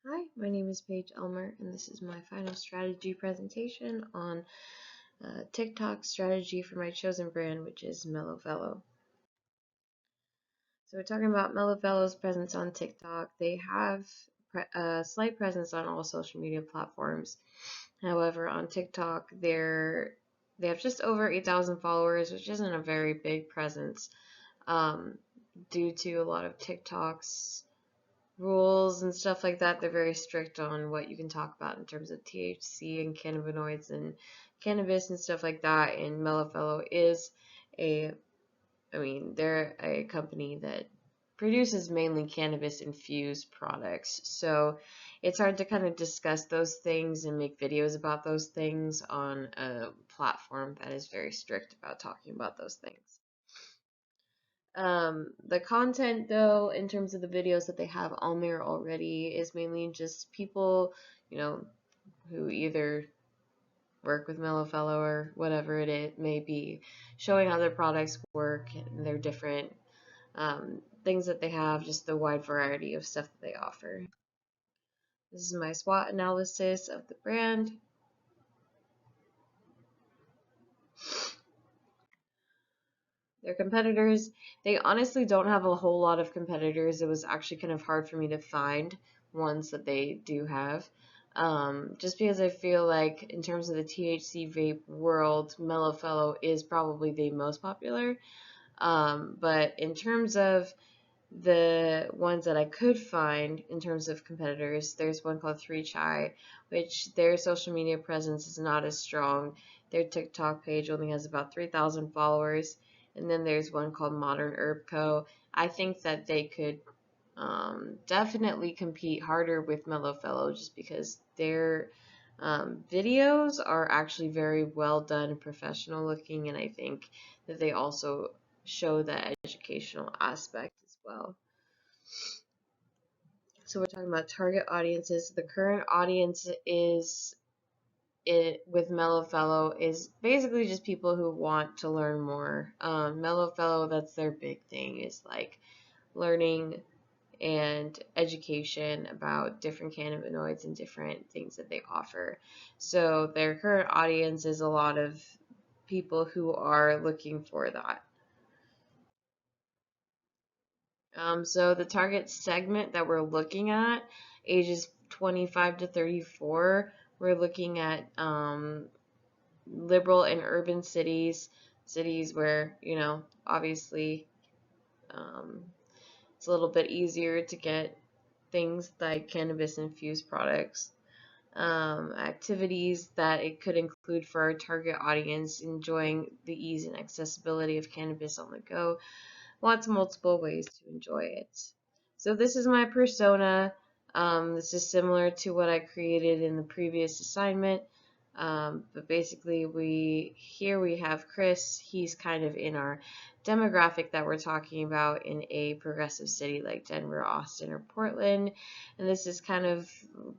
Hi, my name is Paige Elmer, and this is my final strategy presentation on TikTok strategy for my chosen brand, which is MellowFellow. So we're talking about MellowFellow's presence on TikTok. They have a slight presence on all social media platforms. However, on TikTok, they have just over 8,000 followers, which isn't a very big presence um, due to a lot of TikTok's rules and stuff like that. They're very strict on what you can talk about in terms of THC and cannabinoids and cannabis and stuff like that. And MellowFellow is a, they're a company that produces mainly cannabis infused products. So it's hard to kind of discuss those things and make videos about those things on a platform that is very strict about talking about those things. The content, though, in terms of the videos that they have on there already, is mainly just people, you know, who either work with MellowFellow or whatever it may be, showing how their products work and their different things that they have, just the wide variety of stuff that they offer. This is my SWOT analysis of the brand. Their competitors, they honestly don't have a whole lot of competitors. It was actually kind of hard for me to find ones that they do have. Just because I feel like in terms of the THC vape world, MellowFellow is probably the most popular. But in terms of the ones that I could find in terms of competitors, there's one called 3Chai, which their social media presence is not as strong. Their TikTok page only has about 3,000 followers. And then there's one called Modern Herb Co. I think that they could definitely compete harder with MellowFellow just because their videos are actually very well done and professional looking, and I think that they also show the educational aspect as well. So we're talking about target audiences. The current audience is with MellowFellow is basically just people who want to learn more. MellowFellow, that's their big thing, is like learning and education about different cannabinoids and different things that they offer. So their current audience is a lot of people who are looking for that. So the target segment that we're looking at, ages 25 to 34, we're looking at liberal and urban cities where, obviously um, it's a little bit easier to get things like cannabis infused products. Activities that it could include for our target audience enjoying the ease and accessibility of cannabis on the go. Lots of multiple ways to enjoy it. So this is my persona. This is similar to what I created in the previous assignment. But basically we have Chris. He's kind of in our demographic that we're talking about in a progressive city like Denver, Austin, or Portland. And this is kind of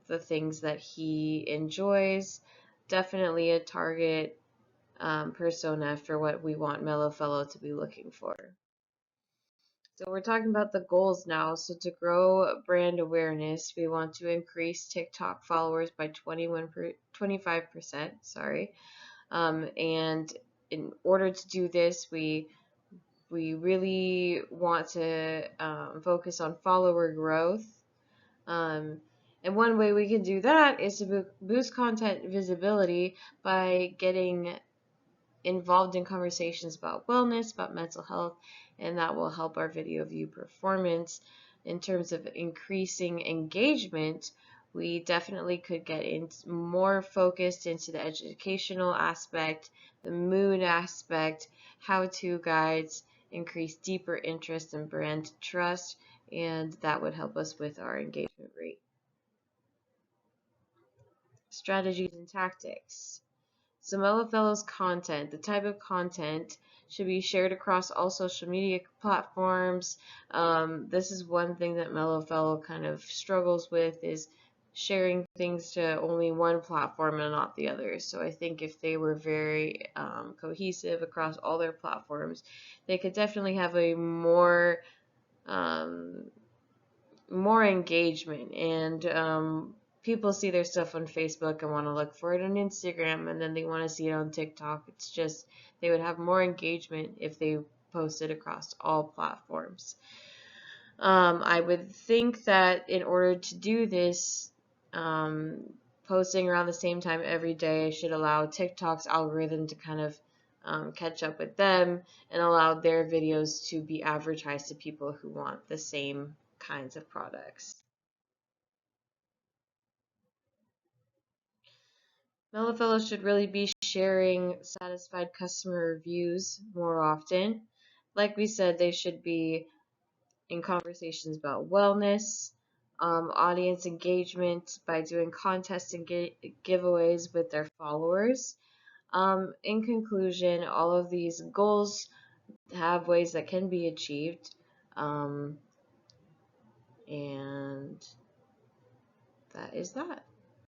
the things that he enjoys. Definitely a target persona for what we want MellowFellow to be looking for. So we're talking about the goals now. So to grow brand awareness, we want to increase TikTok followers by 25%, sorry. And in order to do this, we really want to focus on follower growth. And one way we can do that is to boost content visibility by getting involved in conversations about wellness, about mental health, and that will help our video view performance. In terms of increasing engagement, we definitely could get more focused into the educational aspect, the mood aspect, how-to guides, increase deeper interest and brand trust, and that would help us with our engagement rate. Strategies and tactics. So MellowFellow's content, the type of content, should be shared across all social media platforms. This is one thing that MellowFellow kind of struggles with, is sharing things to only one platform and not the others. So I think if they were very cohesive across all their platforms, they could definitely have a more more engagement, and people see their stuff on Facebook and want to look for it on Instagram, and then they want to see it on TikTok. It's just they would have more engagement if they posted across all platforms. I would think that in order to do this, posting around the same time every day should allow TikTok's algorithm to kind of catch up with them and allow their videos to be advertised to people who want the same kinds of products. Mellow should really be sharing satisfied customer reviews more often. Like we said, they should be in conversations about wellness, audience engagement by doing contests and giveaways with their followers. In conclusion, all of these goals have ways that can be achieved, and that is that.